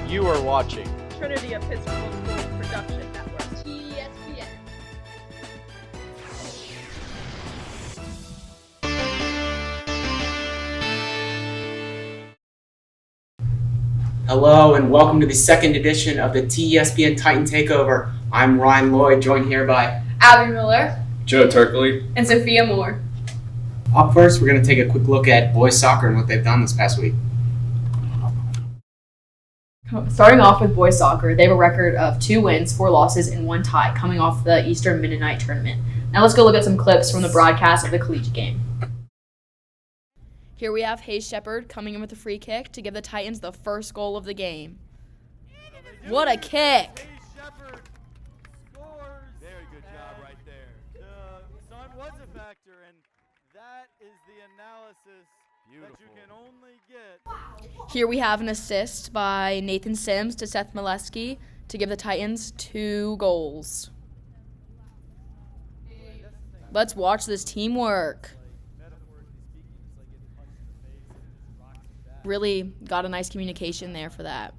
You are watching Trinity Episcopal School Production Network. TESPN. Hello and welcome to the second edition of the TESPN Titan Takeover. I'm Ryan Lloyd, joined here by Abby Miller. Joe Turkley. And Sophia Moore. Up first, we're going to take a quick look at boys soccer and what they've done this past week. Starting off with boys soccer, they have a record of 2 wins, 4 losses, and 1 tie coming off the Eastern Mennonite tournament. Now let's go look at some clips from the broadcast of the collegiate game. Here we have Hayes Shepard coming in with a free kick to give the Titans the first goal of the game. What a kick! very good job right there. The sun was a factor, and that is the analysis that you can only get. Here we have an assist by Nathan Sims to Seth Molesky to give the Titans 2 goals. Let's watch this teamwork. Really got a nice communication there for that.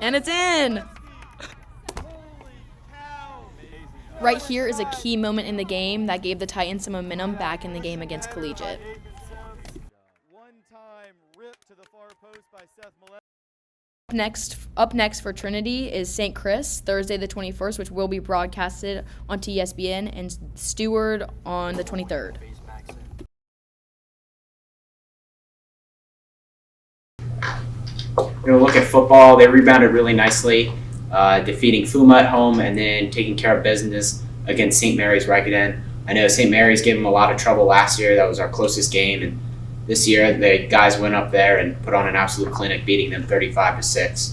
And it's in! Right here is a key moment in the game that gave the Titans some momentum back in the game against Collegiate. One-time rip to the far post by Seth Up next for Trinity is St. Chris, Thursday the 21st, which will be broadcasted on TESPN, and Steward on the 23rd. We're going to look at football. They rebounded really nicely, defeating Fuma at home and then taking care of business against St. Mary's Rikiden. I know St. Mary's gave them a lot of trouble last year. That was our closest game, and this year the guys went up there and put on an absolute clinic, beating them 35-6.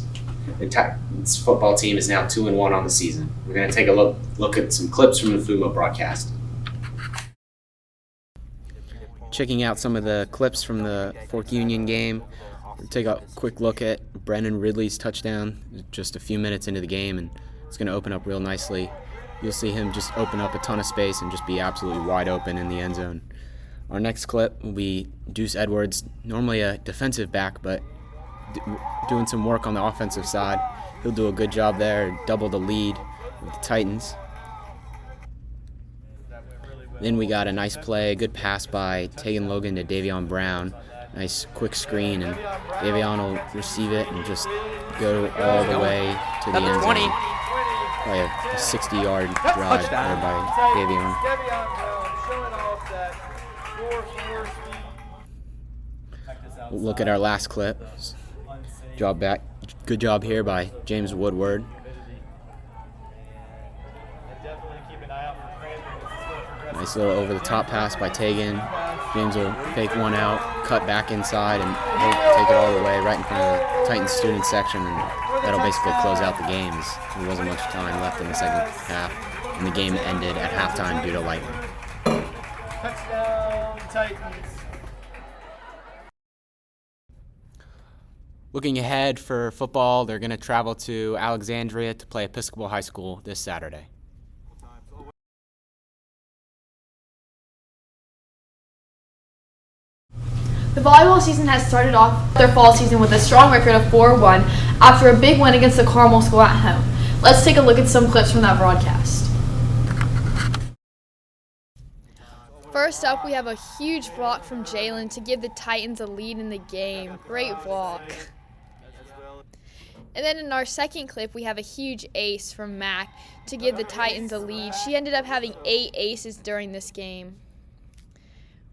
The Titans football team is now 2-1 on the season. We're going to take a look at some clips from the Fuma broadcast. Checking out some of the clips from the Fork Union game. We'll take a quick look at Brennan Ridley's touchdown just a few minutes into the game, and it's going to open up real nicely. You'll see him just open up a ton of space and just be absolutely wide open in the end zone. Our next clip will be Deuce Edwards, normally a defensive back, but doing some work on the offensive side. He'll do a good job there, double the lead with the Titans. Then we got a nice play, a good pass by Tegan Logan to Davion Brown. Nice quick screen, and Davion will receive it and just go all the way to the end zone. Probably a 60-yard drive there by Davion. We'll look at our last clip. Good job here by James Woodward. Nice little over-the-top pass by Tegan. James will fake one out, cut back inside, and he'll take it all the way right in front of the Titans student section, and that'll basically close out the game. There wasn't much time left in the second half, and the game ended at halftime due to lightning. Touchdown, Titans. Looking ahead for football, they're going to travel to Alexandria to play Episcopal High School this Saturday. The volleyball season has started off their fall season with a strong record of 4-1 after a big win against the Carmel School at home. Let's take a look at some clips from that broadcast. First up, we have a huge block from Jalen to give the Titans a lead in the game. Great block. And then in our second clip, we have a huge ace from Mac to give the Titans a lead. She ended up having 8 aces during this game.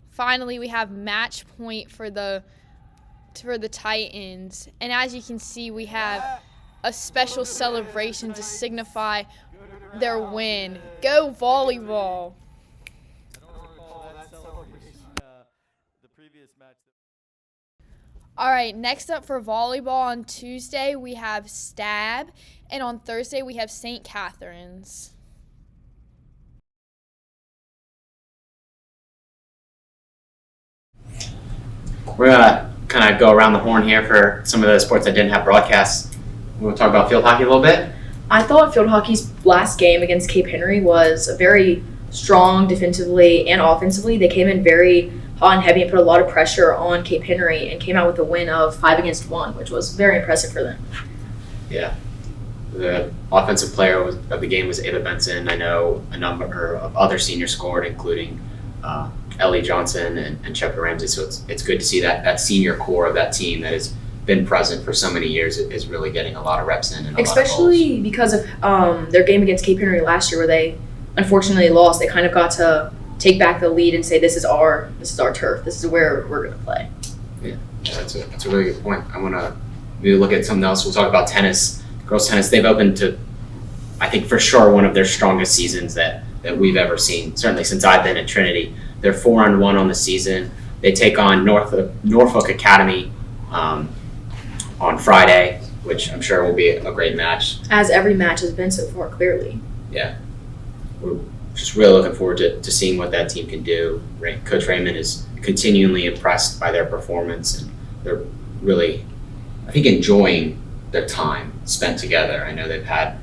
Finally, we have match point for the Titans. And as you can see, we have a special celebration to signify their win. Go volleyball! All right, next up for volleyball on Tuesday, we have Stab. And on Thursday, we have St. Catherine's. We're going to kind of go around the horn here for some of the sports that didn't have broadcasts. We'll talk about field hockey a little bit. I thought field hockey's last game against Cape Henry was very strong defensively and offensively. They came in very hot and heavy and put a lot of pressure on Cape Henry and came out with a win of 5-1, which was very impressive for them. Yeah. The offensive player of the game was Ava Benson. I know a number of other seniors scored, including Ellie Johnson and Shepard Ramsey. So it's good to see that senior core of that team that has been present for so many years is really getting a lot of reps in. And especially because of their game against Cape Henry last year, where they unfortunately lost. They kind of got to take back the lead and say, "This is our turf. This is where we're going to play." Yeah, that's a really good point. I want to maybe look at something else. We'll talk about tennis. Girls tennis, they've opened to, I think for sure, one of their strongest seasons that we've ever seen, certainly since I've been at Trinity. They're 4-1 on the season. They take on Norfolk Academy on Friday, which I'm sure will be a great match. As every match has been so far, clearly. Yeah. We're just really looking forward to seeing what that team can do. Coach Raymond is continually impressed by their performance, and they're really, I think, enjoying their time spent together. I know they've had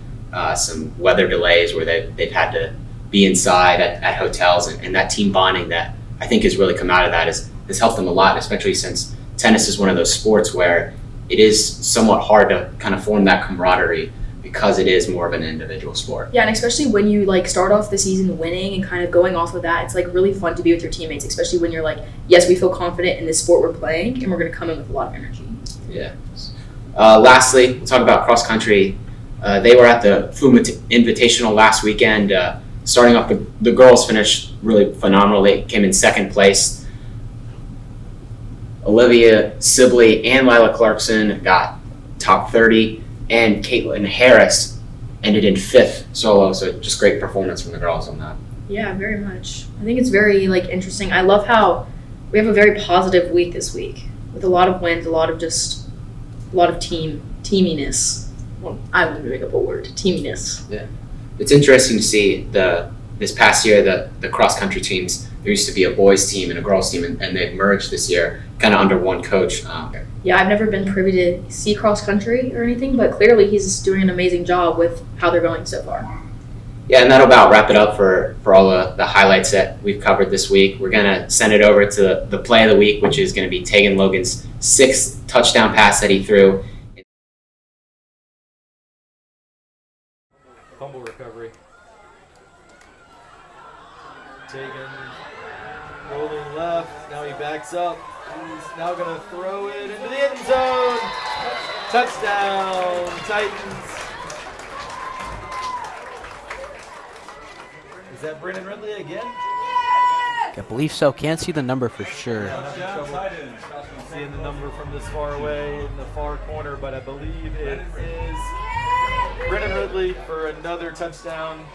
some weather delays where they've had to be inside at hotels, and that team bonding that I think has really come out of that has helped them a lot, especially since tennis is one of those sports where it is somewhat hard to kind of form that camaraderie because it is more of an individual sport. Yeah, and especially when you start off the season winning and kind of going off of that, it's really fun to be with your teammates, especially when you're yes, we feel confident in this sport we're playing and we're going to come in with a lot of energy. Yeah. Lastly, we'll talk about cross country. They were at the Fuma Invitational last weekend. Starting off, the girls finished really phenomenal. They came in second place. Olivia Sibley and Lila Clarkson got top 30, and Caitlin Harris ended in 5th solo. So just great performance from the girls on that. Yeah, very much. I think it's very interesting. I love how we have a very positive week this week with a lot of wins, a lot of teaminess. Well, I wouldn't make up a word. Teaminess. Yeah, it's interesting to see this past year the cross country teams. There used to be a boys team and a girls team, and they've merged this year, kind of under one coach. Yeah, I've never been privy to see cross country or anything, but clearly he's doing an amazing job with how they're going so far. Yeah, and that'll about wrap it up for all the highlights that we've covered this week. We're going to send it over to the play of the week, which is going to be Tegan Logan's 6th touchdown pass that he threw. Fumble recovery. Tegan rolling left. Now he backs up. He's now going to throw it into the end zone. Touchdown, Titans. Is that Brennan Ridley again? I believe so. Can't see the number for sure. Seeing the number from this far away in the far corner, but I believe it is Brennan Ridley for another touchdown.